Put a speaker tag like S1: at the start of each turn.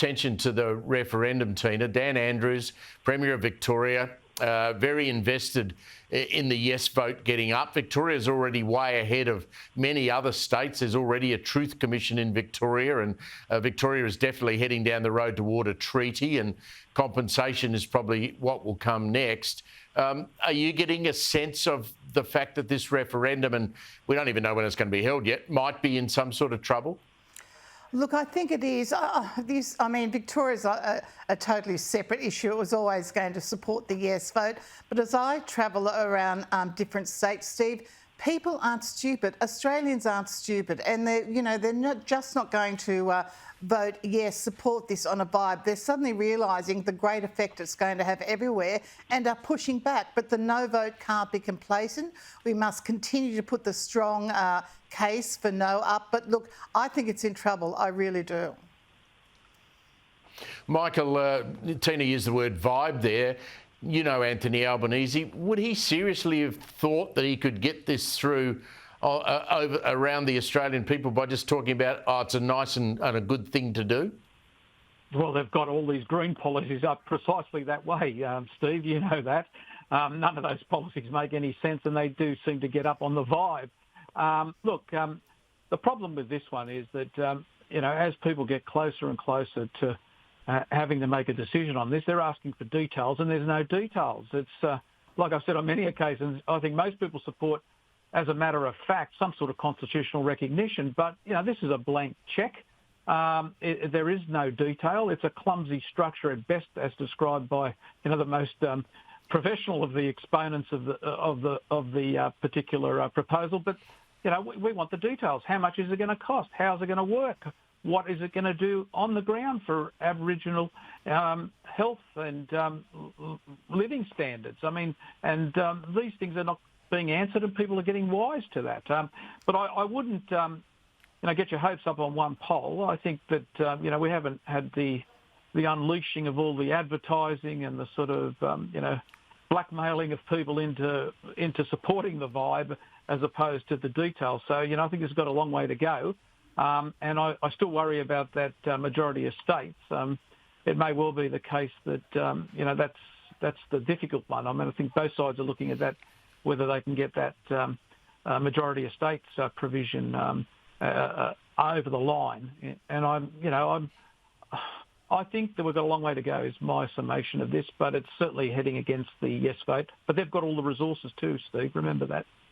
S1: attention to the referendum, Tina. Dan Andrews, Premier of Victoria, very invested in the yes vote getting up. Victoria's already way ahead of many other states. There's already a Truth Commission in Victoria, and Victoria is definitely heading down the road toward a treaty, and compensation is probably what will come next. Are you getting a sense of the fact that this referendum, and we don't even know when it's going to be held yet, might be in some sort of trouble?
S2: Look, I think it is. Victoria's a totally separate issue. It was always going to support the yes vote. But as I travel around different states, Steve, people aren't stupid. Australians aren't stupid, and they're not going to vote yes, support this on a vibe. They're suddenly realising the great effect it's going to have everywhere and are pushing back. But the no vote can't be complacent. We must continue to put the strong case for no up. But look, I think it's in trouble. I really do.
S1: Michael, Tina used the word vibe there. You know Anthony Albanese. Would he seriously have thought that he could get this through around the Australian people by just talking about, it's a nice and a good thing to do?
S3: Well, they've got all these green policies up precisely that way, Steve. You know that. None of those policies make any sense, and they do seem to get up on the vibe. The problem with this one is that, as people get closer and closer to having to make a decision on this, they're asking for details, and there's no details. It's, like I've said on many occasions, I think most people support, as a matter of fact, some sort of constitutional recognition, but, this is a blank cheque. There is no detail. It's a clumsy structure at best, as described by, the most professional of the exponents of the particular proposal. But, we want the details. How much is it going to cost? How is it going to work? What is it going to do on the ground for Aboriginal health and living standards? These things are not being answered, and people are getting wise to that. But I wouldn't, get your hopes up on one poll. I think that, we haven't had the unleashing of all the advertising and the sort of, blackmailing of people into supporting the vibe as opposed to the details. So, I think it's got a long way to go. And I still worry about that majority of states. It may well be the case that, that's the difficult one. I think both sides are looking at that, whether they can get that majority of states provision over the line. And I think that we've got a long way to go is my summation of this, but it's certainly heading against the yes vote. But they've got all the resources too, Steve. Remember that.